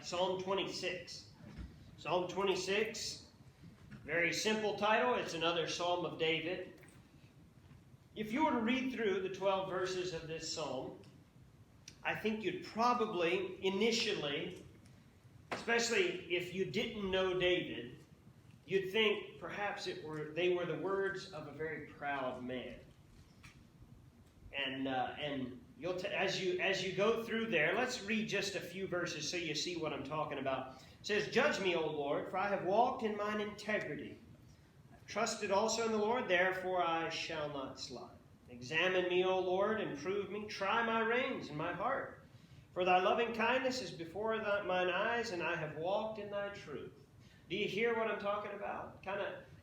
Psalm 26. Psalm 26, very simple title. It's another Psalm of David. If you were to read through the 12 verses of this psalm, I think you'd probably initially, especially if you didn't know David, you'd think perhaps they were the words of a very proud man. And you'll as you go through there, let's read just a few verses so you see what I'm talking about. It says, "Judge me, O Lord, for I have walked in mine integrity. I've trusted also in the Lord, therefore I shall not slide. Examine me, O Lord, and prove me. Try my reins and my heart. For thy loving kindness is before mine eyes, and I have walked in thy truth." Do you hear what I'm talking about?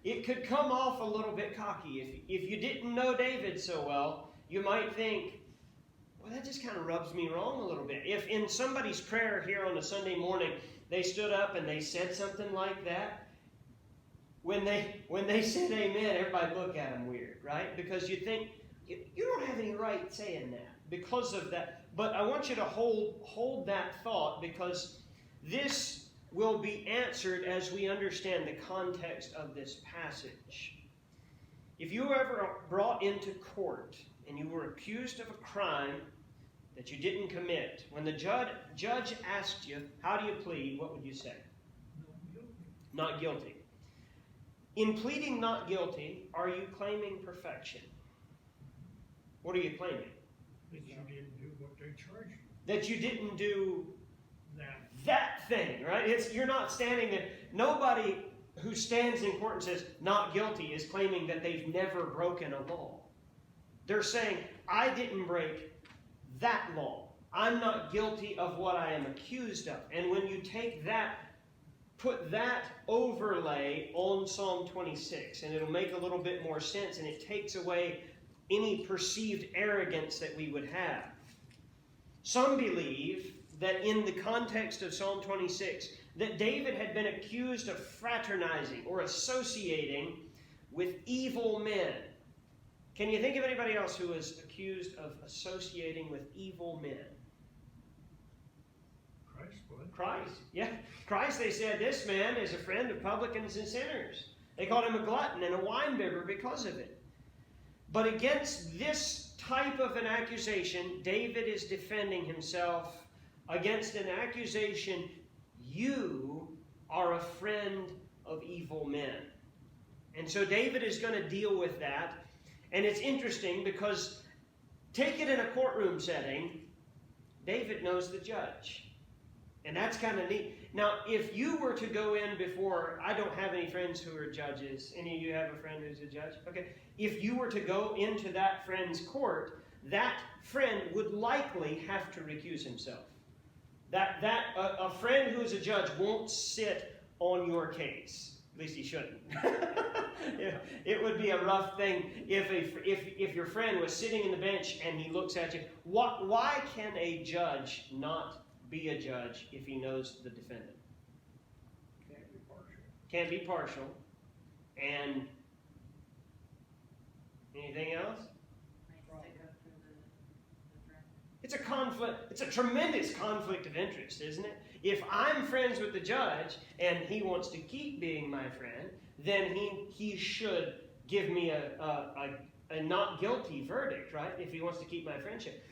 It could come off a little bit cocky. If you didn't know David so well, you might think, well, that just kind of rubs me wrong a little bit. If in somebody's prayer here on a Sunday morning, they stood up and they said something like that, when they said amen, everybody look at them weird, right? Because you think, you don't have any right saying that because of that. But I want you to hold that thought, because this will be answered as we understand the context of this passage. If you were ever brought into court and you were accused of a crime that you didn't commit, when the judge asked you, how do you plead, what would you say? Not guilty. In pleading not guilty, are you claiming perfection? What are you claiming? That you didn't do what they charged you. That you didn't do that thing, right? You're not standing there. Nobody who stands in court and says not guilty is claiming that they've never broken a law. They're saying, I didn't break that law. I'm not guilty of what I am accused of. And when you take that, put that overlay on Psalm 26, and it'll make a little bit more sense, and it takes away any perceived arrogance that we would have. Some believe that in the context of Psalm 26, that David had been accused of fraternizing or associating with evil men. Can you think of anybody else who was accused of associating with evil men? Christ. Yeah. Christ, they said, this man is a friend of publicans and sinners. They called him a glutton and a winebibber because of it. But against this type of an accusation, David is defending himself against an accusation, you are a friend of evil men. And so David is going to deal with that. And it's interesting because, take it in a courtroom setting, David knows the judge. And that's kind of neat. Now, if you were to go in before, I don't have any friends who are judges. Any of you have a friend who's a judge? Okay. If you were to go into that friend's court, that friend would likely have to recuse himself. A friend who's a judge won't sit on your case. At least he shouldn't. It would be a rough thing if your friend was sitting in the bench and he looks at you. Why can a judge not be a judge if he knows the defendant? Can't be partial. Can't be partial. And anything else? It's a conflict. It's a tremendous conflict of interest, isn't it? If I'm friends with the judge and he wants to keep being my friend, then he should give me a not guilty verdict, right? If he wants to keep my friendship.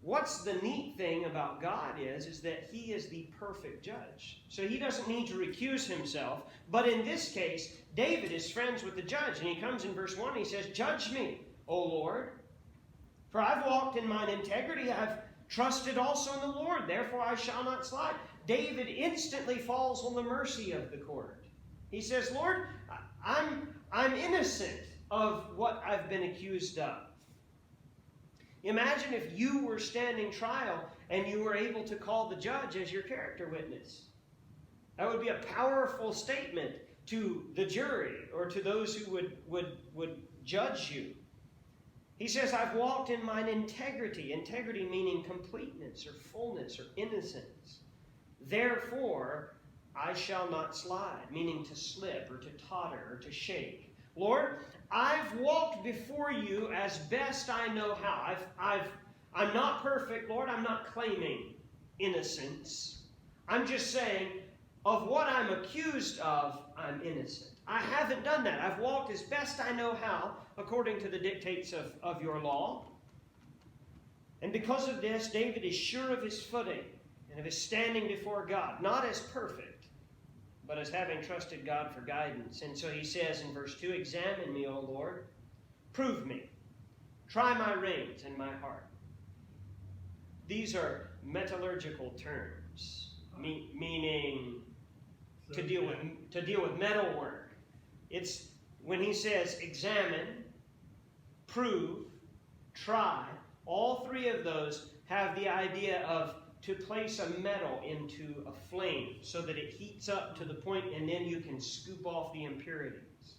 What's the neat thing about God is that he is the perfect judge. So he doesn't need to recuse himself. But in this case, David is friends with the judge. And he comes in verse 1 and he says, "Judge me, O Lord. For I've walked in mine integrity, I've trusted also in the Lord, therefore I shall not slide." David instantly falls on the mercy of the court. He says, "Lord, I'm innocent of what I've been accused of." Imagine if you were standing trial and you were able to call the judge as your character witness. That would be a powerful statement to the jury or to those who would judge you. He says, "I've walked in mine integrity." Integrity meaning completeness or fullness or innocence. "Therefore, I shall not slide," meaning to slip or to totter or to shake. Lord, I've walked before you as best I know how. I'm not perfect, Lord. I'm not claiming innocence. I'm just saying, of what I'm accused of, I'm innocent. I haven't done that. I've walked as best I know how, according to the dictates of your law. And because of this, David is sure of his footing and of his standing before God, not as perfect, but as having trusted God for guidance. And so he says in verse 2, examine me, O Lord, prove me, try my reins and my heart. These are metallurgical terms, meaning to deal with metal work. It's when he says examine, prove, try, all three of those have the idea of to place a metal into a flame so that it heats up to the point and then you can scoop off the impurities.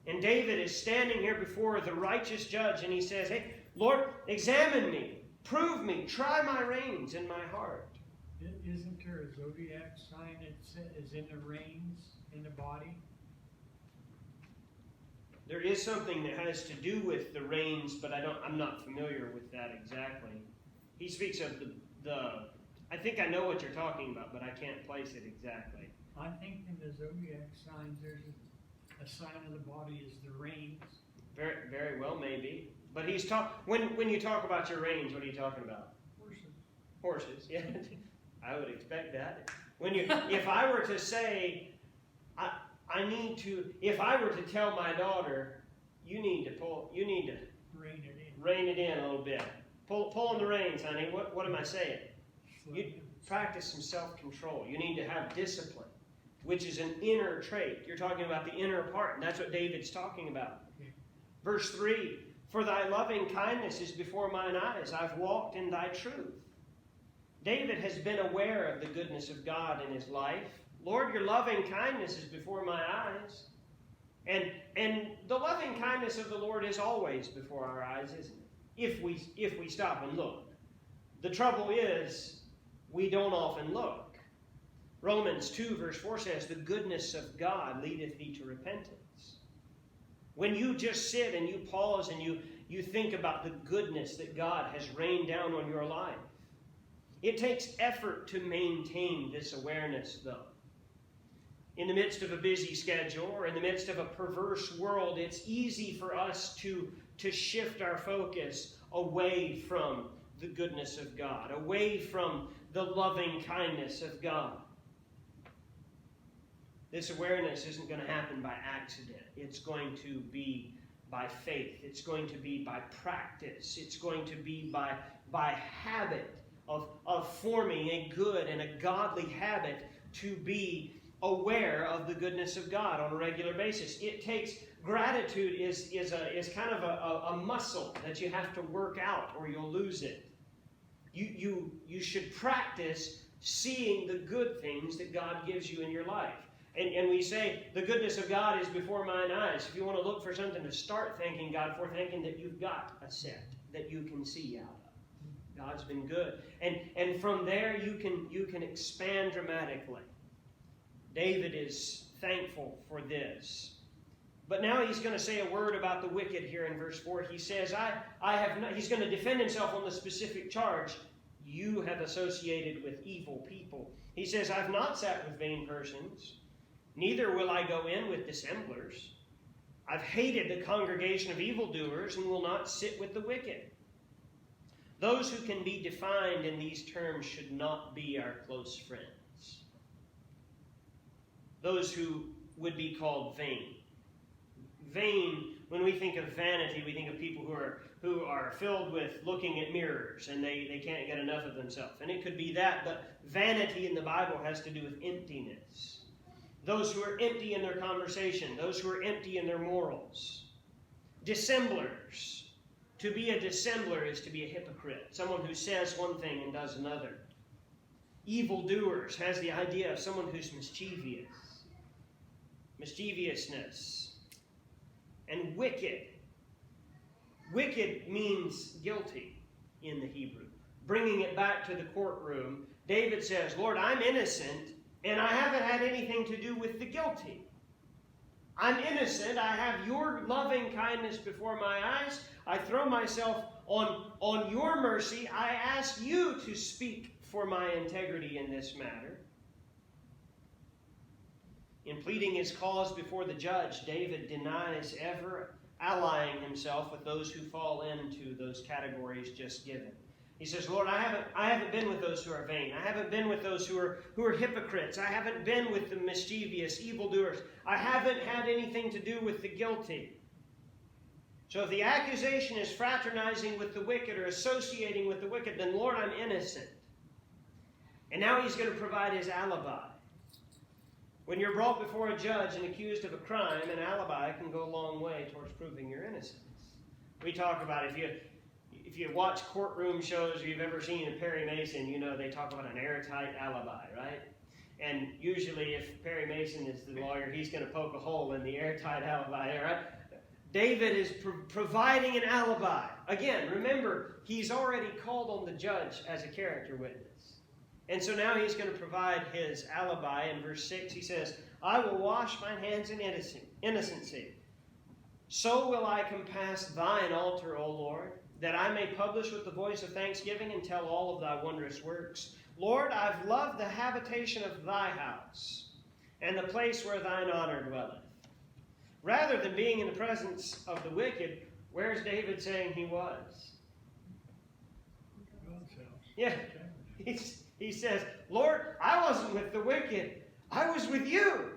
And David is standing here before the righteous judge and he says, hey, Lord, examine me, prove me, try my reins and my heart. Isn't there a zodiac sign that is in the reins in the body? There is something that has to do with the reins, but I'm not familiar with that exactly. He speaks of I think I know what you're talking about, but I can't place it exactly. I think in the zodiac signs there's a sign of the body is the reins. Very, very well, maybe. But when you talk about your reins, what are you talking about? Horses. Horses, yeah. I would expect that. If I were to say, if I were to tell my daughter, you need to rein it in a little bit. Pull on the reins, honey. What am I saying? You practice some self-control. You need to have discipline, which is an inner trait. You're talking about the inner part, and that's what David's talking about. Okay. Verse 3, for thy loving kindness is before mine eyes. I've walked in thy truth. David has been aware of the goodness of God in his life. Lord, your loving kindness is before my eyes. And the loving kindness of the Lord is always before our eyes, isn't it? If we stop and look. The trouble is, we don't often look. Romans 2 verse 4 says, the goodness of God leadeth thee to repentance. When you just sit and you pause and you think about the goodness that God has rained down on your life, it takes effort to maintain this awareness, though. In the midst of a busy schedule or in the midst of a perverse world, it's easy for us to shift our focus away from the goodness of God, away from the loving kindness of God. This awareness isn't going to happen by accident. It's going to be by faith. It's going to be by practice. It's going to be by habit of forming a good and a godly habit to be aware of the goodness of God on a regular basis. It takes gratitude is kind of a muscle that you have to work out or you'll lose it. You should practice seeing the good things that God gives you in your life. And we say, the goodness of God is before mine eyes. If you want to look for something to start thanking God for, thanking that you've got a set that you can see out of. God's been good. And from there you can expand dramatically. David is thankful for this. But now he's going to say a word about the wicked here in verse 4. He says, he's going to defend himself on the specific charge. You have associated with evil people. He says, I've not sat with vain persons, neither will I go in with dissemblers. I've hated the congregation of evildoers and will not sit with the wicked. Those who can be defined in these terms should not be our close friends. Those who would be called vain. Vain, when we think of vanity, we think of people who are filled with looking at mirrors and they can't get enough of themselves. And it could be that, but vanity in the Bible has to do with emptiness. Those who are empty in their conversation, those who are empty in their morals. Dissemblers. To be a dissembler is to be a hypocrite, someone who says one thing and does another. Evildoers has the idea of someone who's mischievous. Mischievousness. And wicked. Wicked means guilty in the Hebrew. Bringing it back to the courtroom, David says, Lord, I'm innocent, and I haven't had anything to do with the guilty. I'm innocent. I have your loving kindness before my eyes. I throw myself on your mercy. I ask you to speak for my integrity in this matter. In pleading his cause before the judge, David denies ever allying himself with those who fall into those categories just given. He says, Lord, I haven't been with those who are vain. I haven't been with those who are hypocrites. I haven't been with the mischievous, evildoers. I haven't had anything to do with the guilty. So if the accusation is fraternizing with the wicked or associating with the wicked, then Lord, I'm innocent. And now he's going to provide his alibi. When you're brought before a judge and accused of a crime, an alibi can go a long way towards proving your innocence. We talk about if you watch courtroom shows or you've ever seen a Perry Mason, you know they talk about an airtight alibi, right? And usually if Perry Mason is the lawyer, he's going to poke a hole in the airtight alibi, all right? David is providing an alibi. Again, remember, he's already called on the judge as a character witness. And so now he's going to provide his alibi. In verse 6, he says, I will wash mine hands in innocency. So will I compass thine altar, O Lord, that I may publish with the voice of thanksgiving and tell all of thy wondrous works. Lord, I've loved the habitation of thy house, and the place where thine honor dwelleth. Rather than being in the presence of the wicked, where's David saying he was? Yeah, he says, Lord, I wasn't with the wicked. I was with you.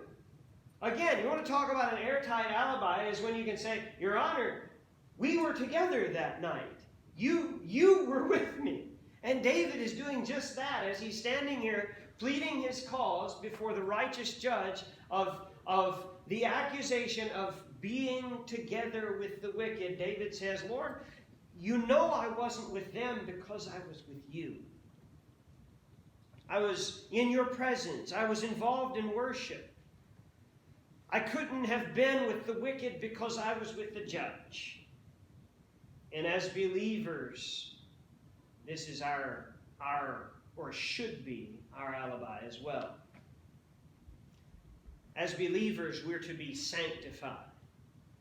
Again, you want to talk about an airtight alibi is when you can say, Your Honor, we were together that night. You were with me. And David is doing just that as he's standing here pleading his cause before the righteous judge of the accusation of being together with the wicked. David says, Lord, you know I wasn't with them because I was with you. I was in your presence. I was involved in worship. I couldn't have been with the wicked because I was with the judge. And as believers, this is our or should be our alibi as well. As believers, we're to be sanctified.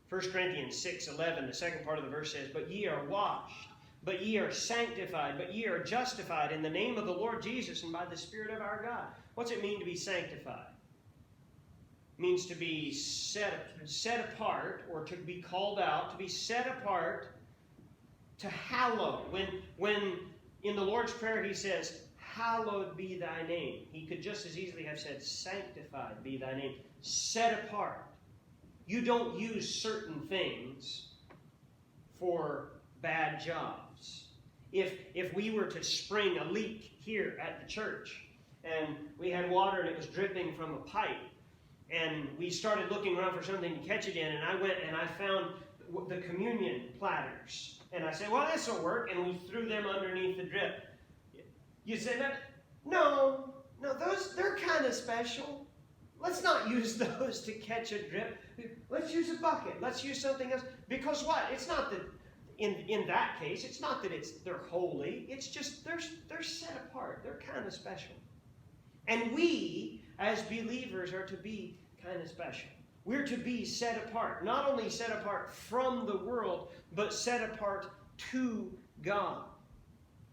1 Corinthians 6:11, the second part of the verse says, But ye are washed, but ye are sanctified, but ye are justified in the name of the Lord Jesus and by the Spirit of our God. What's it mean to be sanctified? It means to be set apart, or to be called out, to be set apart, to hallow. When in the Lord's Prayer he says, Hallowed be thy name. He could just as easily have said, Sanctified be thy name. Set apart. You don't use certain things for bad jobs. If we were to spring a leak here at the church, and we had water and it was dripping from a pipe, and we started looking around for something to catch it in, and I went and I found the communion platters. And I said, well, this will work, and we threw them underneath the drip. You say that? No, they're kind of special. Let's not use those to catch a drip. Let's use a bucket. Let's use something else. Because what? It's not that, in that case, it's not that they're holy. It's just they're set apart. They're kind of special. And we, as believers, are to be kind of special. We're to be set apart. Not only set apart from the world, but set apart to God.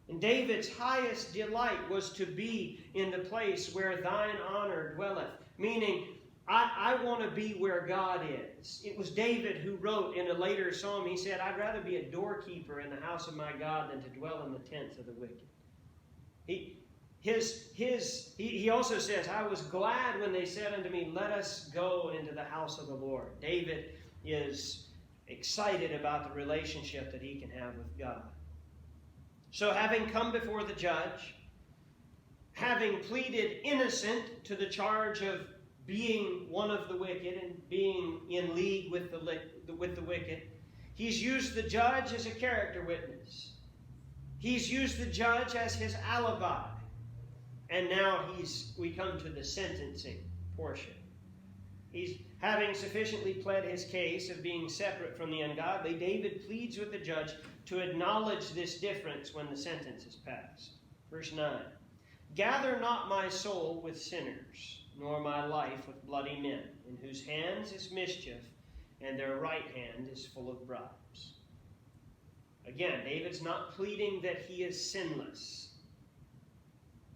And David's highest delight was to be in the place where thine honor dwelleth. Meaning, I want to be where God is. It was David who wrote in a later psalm, he said, I'd rather be a doorkeeper in the house of my God than to dwell in the tents of the wicked. He also says, I was glad when they said unto me, let us go into the house of the Lord. David is excited about the relationship that he can have with God. So having come before the judge, having pleaded innocent to the charge of being one of the wicked and being in league with the wicked, he's used the judge as a character witness. He's used the judge as his alibi. And now we come to the sentencing portion. He's having sufficiently pled his case of being separate from the ungodly. David pleads with the judge to acknowledge this difference when the sentence is passed. Verse 9. Gather not my soul with sinners, nor my life with bloody men, in whose hands is mischief, and their right hand is full of bribes. Again, David's not pleading that he is sinless.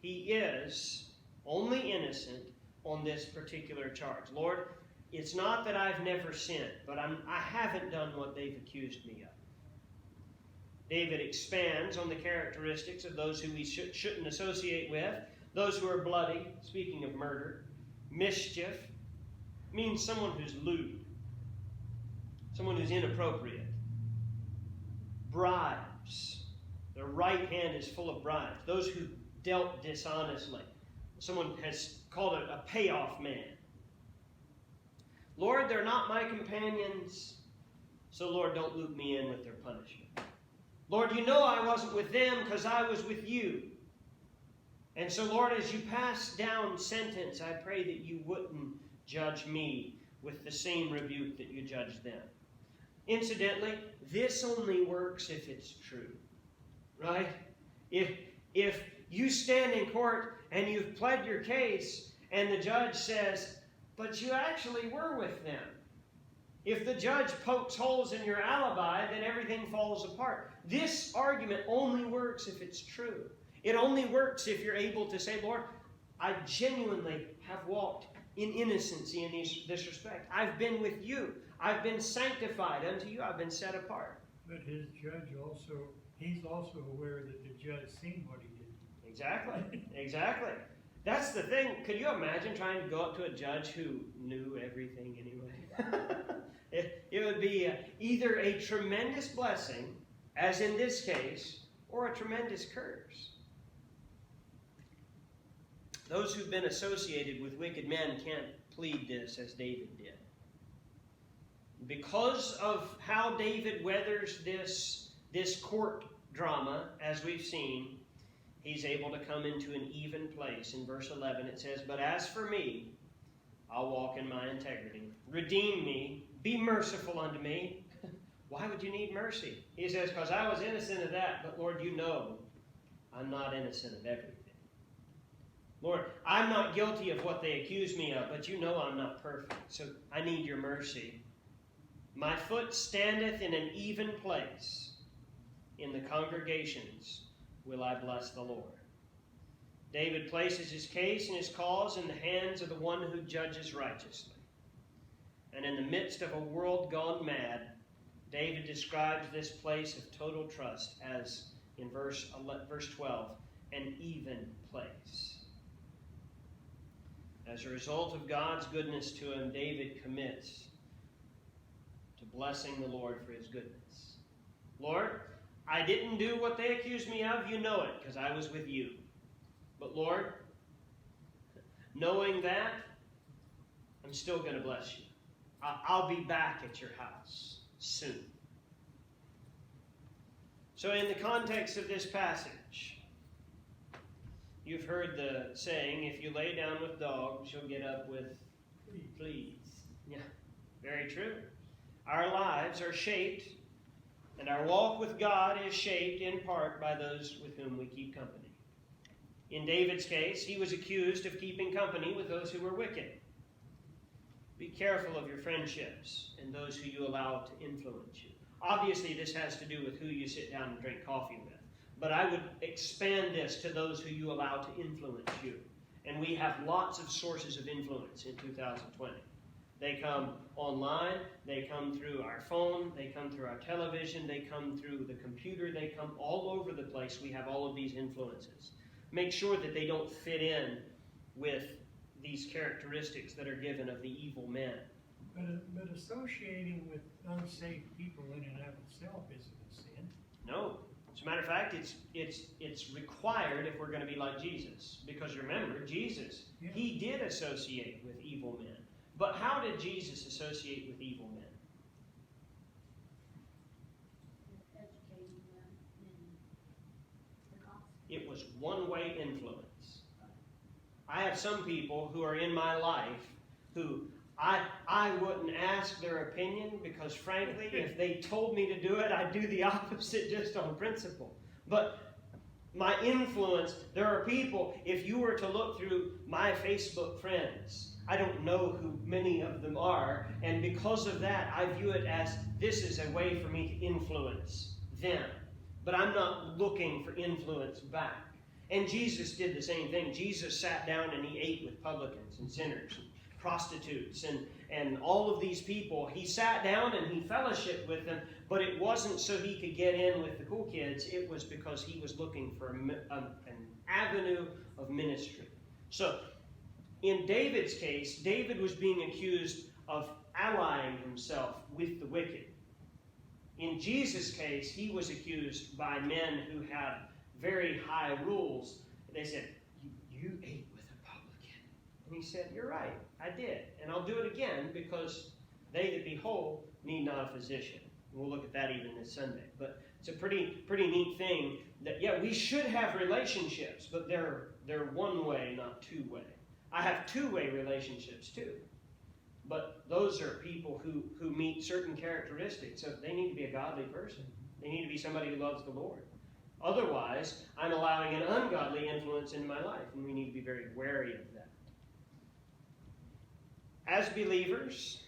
he is only innocent on this particular charge. Lord, it's not that I've never sinned, but I haven't done what they've accused me of. David expands on the characteristics of those who we shouldn't associate with, those who are bloody, speaking of murder. Mischief means someone who's lewd, someone who's inappropriate. Bribes. Their right hand is full of bribes. Those who dealt dishonestly. Someone has called it a payoff man. Lord, they're not my companions, so Lord, don't loop me in with their punishment. Lord, you know I wasn't with them because I was with you. And so, Lord, as you pass down sentence, I pray that you wouldn't judge me with the same rebuke that you judge them. Incidentally, this only works if it's true, right? If you stand in court and you've pled your case and the judge says, but you actually were with them. If the judge pokes holes in your alibi, then everything falls apart. This argument only works if it's true. It only works if you're able to say, Lord, I genuinely have walked in innocency in this respect. I've been with you. I've been sanctified unto you. I've been set apart. But his judge he's also aware that the judge seen what he did. Exactly. Exactly. That's the thing. Could you imagine trying to go up to a judge who knew everything anyway? It would be either a tremendous blessing, as in this case, or a tremendous curse. Those who've been associated with wicked men can't plead this as David did. Because of how David weathers this court drama, as we've seen, he's able to come into an even place. In verse 11 it says, but as for me, I'll walk in my integrity. Redeem me. Be merciful unto me. Why would you need mercy? He says, because I was innocent of that, but Lord, you know I'm not innocent of everything. Lord, I'm not guilty of what they accuse me of, but you know I'm not perfect, so I need your mercy. My foot standeth in an even place. In the congregations will I bless the Lord. David places his case and his cause in the hands of the one who judges righteously. And in the midst of a world gone mad, David describes this place of total trust as, in verse 12, an even place. As a result of God's goodness to him, David commits to blessing the Lord for his goodness. Lord, I didn't do what they accused me of. You know it, because I was with you. But Lord, knowing that, I'm still going to bless you. I'll be back at your house soon. So in the context of this passage, you've heard the saying, if you lay down with dogs, you'll get up with fleas. Yeah, very true. Our lives are shaped, and our walk with God is shaped in part by those with whom we keep company. In David's case, he was accused of keeping company with those who were wicked. Be careful of your friendships and those who you allow to influence you. Obviously, this has to do with who you sit down and drink coffee with. But I would expand this to those who you allow to influence you. And we have lots of sources of influence in 2020. They come online, they come through our phone, they come through our television, they come through the computer, they come all over the place. We have all of these influences. Make sure that they don't fit in with these characteristics that are given of the evil men. But associating with unsafe people in and of itself isn't a sin. No. As a matter of fact, it's required if we're going to be like Jesus. Because remember, Jesus, he did associate with evil men. But how did Jesus associate with evil men? Educating them in the gospel. It was one-way influence. I have some people who are in my life who I wouldn't ask their opinion because, frankly, if they told me to do it, I'd do the opposite just on principle. But my influence, there are people, if you were to look through my Facebook friends, I don't know who many of them are, and because of that, I view it as this is a way for me to influence them. But I'm not looking for influence back. And Jesus did the same thing. Jesus sat down and he ate with publicans and sinners, and prostitutes, and all of these people. He sat down and he fellowshiped with them, but it wasn't so he could get in with the cool kids. It was because he was looking for an avenue of ministry. So, in David's case, David was being accused of allying himself with the wicked. In Jesus' case, he was accused by men who had very high rules. They said, you ate with a publican. And he said, you're right, I did. And I'll do it again because they that be whole need not a physician. And we'll look at that even this Sunday. But it's a pretty neat thing that, yeah, we should have relationships, but they're one way, not two-way. I have two-way relationships too. But those are people who meet certain characteristics. So they need to be a godly person. They need to be somebody who loves the Lord. Otherwise, I'm allowing an ungodly influence into my life, and we need to be very wary of that. As believers,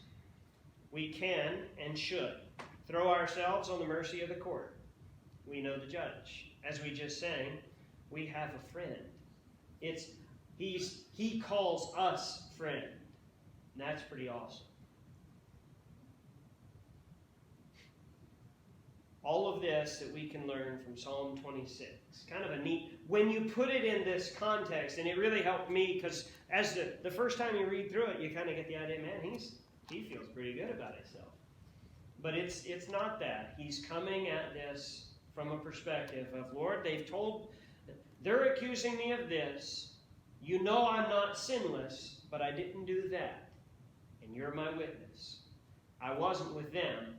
we can and should throw ourselves on the mercy of the court. We know the judge. As we just sang, we have a friend. He calls us friend. And that's pretty awesome. All of this that we can learn from Psalm 26. Kind of a neat, when you put it in this context, and it really helped me because as the first time you read through it, you kind of get the idea, man, he feels pretty good about himself. But it's not that. He's coming at this from a perspective of, Lord, they're accusing me of this. You know I'm not sinless, but I didn't do that. And you're my witness. I wasn't with them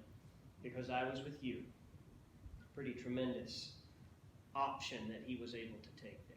because I was with you. Pretty tremendous option that he was able to take.